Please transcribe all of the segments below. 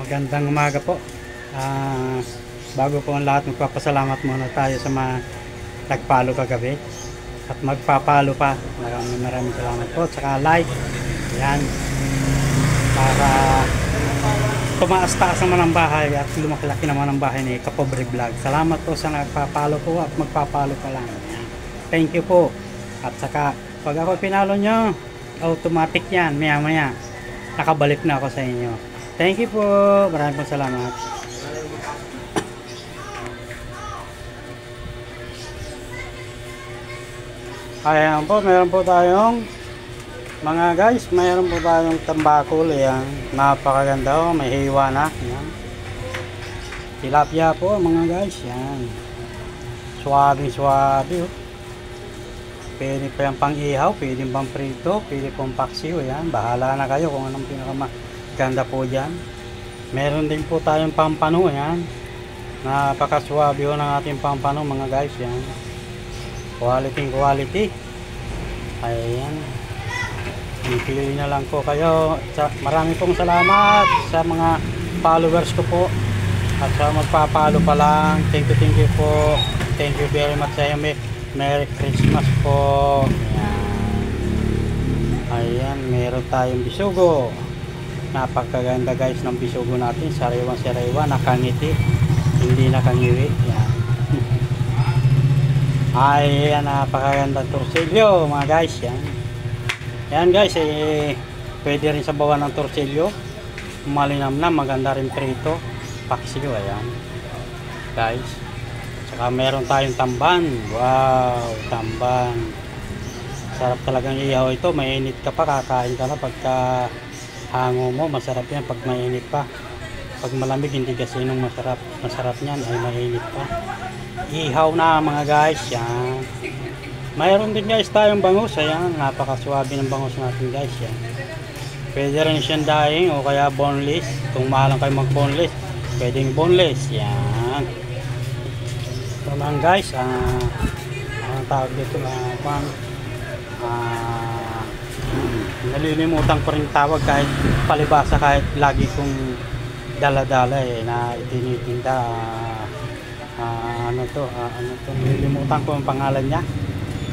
Magandang umaga po. Bago po ang lahat, magpapasalamat muna tayo sa mga nagpalo kagabi at magpapalo pa. Maraming salamat po. Saka like, yan, para tumaas-taas naman ang bahay at lumaklaki naman ang bahay ni Kapobre Vlog. Salamat po sa nagpapalo po at magpapalo pa lang. Yan. Thank you po. At saka pag ako pinalo nyo, automatic yan, maya maya nakabalik na ako sa inyo. Thank you po. Maraming po salamat. Ayan po, meron po tayong mga guys, mayroon po tayong tambakol. Ayan, napakaganda o, may hiwa na. Ayan. Tilapia po mga guys. Ayan. Suwabe. Pwede pa yung pang ihaw, pwede pang prito, pwede pang paksiw. Ayan, bahala na kayo kung anong pinakamaganda po dyan. Meron din po tayong pampano. Ayan, napakaswabe ho ng ating pampano mga guys. Ayan, quality. Ayan, pipili na lang po kayo. Marami pong salamat sa mga followers ko po at sa magpapalo pa lang. Thank you po. Thank you very much sa inyo. Merry Christmas po. Ayan, meron tayong bisugo. Napakaganda guys ng bisugo natin. Sariwa, nakangiti, hindi nakangiwi. Ayan. Ayan, napakaganda torsilyo mga guys. Yan guys, pwede rin sa bawa ng torsilyo, malinamnam, maganda rin prito, paksiw. Ayan guys, saka meron tayong tamban. Wow, tamban, sarap talagang ihaw ito. Mainit ka pa, kakain ka na pagka hango mo. Masarap yan pag mainit pa. Pag malamig hindi kasi nung masarap nyan ay mainit pa. Ihaw na mga guys. Yan, mayroon din guys tayong bangus. Ayan, napakaswabe ng bangus natin guys. Yan, pwede rin siyang daing o kaya boneless. Kung mahalang kayo mag boneless, pwedeng boneless. Yan, ito naman guys, ang tawag dito na nalilimutan ko rin tawag kahit palibasa, kahit lagi kong dala-dala na itinitinda. Ano to, nalilimutan ko ang pangalan niya.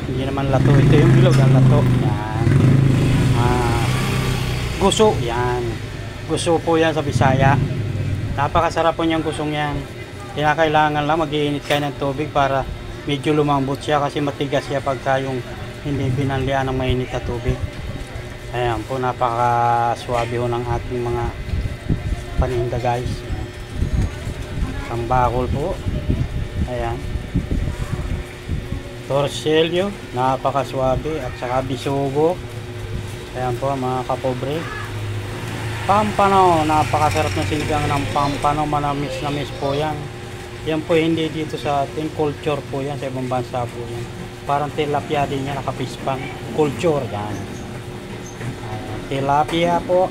Hindi naman lato, ito yung bilog ang lato. Yan, guso. Yan, guso po yan sa Bisaya. Napakasarap po niyang gusong yan. Kailangan lang mag-iinit kayo ng tubig para medyo lumambot siya, kasi matigas siya pagka yung hindi binanlian ng mainit na tubig. Ayan po, napakaswabe ho ng ating mga paninda guys. Tambakol po. Ayan, torsilyo, napakaswabe, at saka bisugo. Ayan po mga kapobre. Pampano, napakasarap na sinigang ng pampano. Manamis po yan. Yan po hindi dito sa atin, culture po yan, sa ibang bansa po yan. Parang tilapia din yan, nakapispang culture yan. Tilapia po.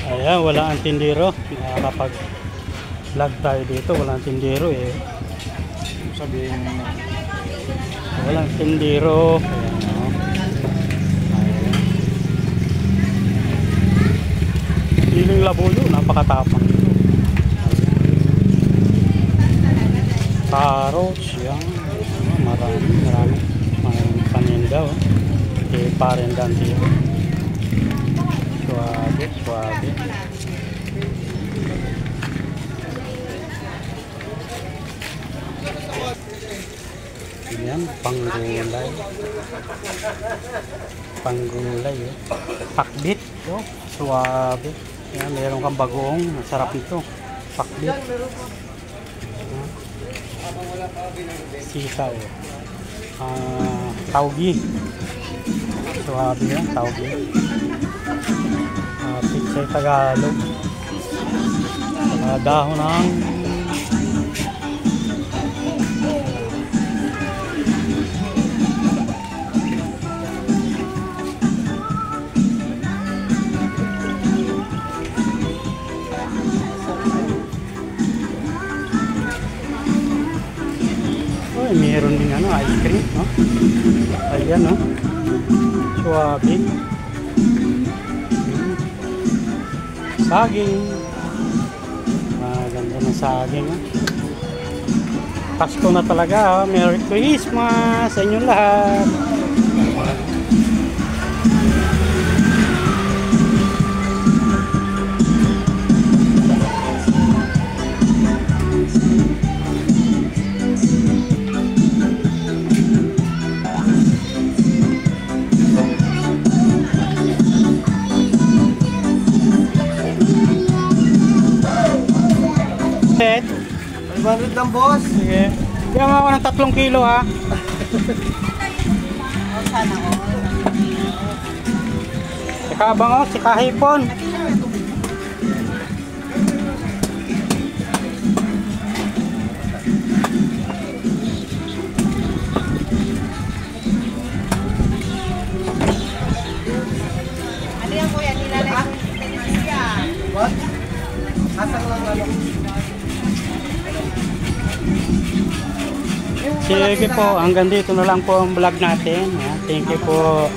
Ayan, wala ang tindero. Kapag vlog tayo dito, wala ang tindero eh. Sabihin, walang tindero. Piling labuyo, napakatapang. Carrots, yan. Marami paninda. Parendan dito. Suwabe. Yan, panggulay pakbit. Suwabe. Yan, meron kang bagoong, masarap ito, pakbit. Sitaw, taugi. Suwabe yan, taugi. Pizza Tagalog, dahon ng Meron din ano, ice cream, no? Ayan, no? Suwabe. Saging. Ganda ng saging, no? Pasko na talaga, oh. Merry Christmas sa inyong lahat. Ted, 500 lang, boss. sige. Bigyan mo ako ng 3 kilo, ha? Si Kabang, oh, si Kahipon. Ano yan kuya? Nilalay ko yung tenisya. What? Asang lang ano? Sige po, hanggang dito na lang po ang vlog natin. Thank you po.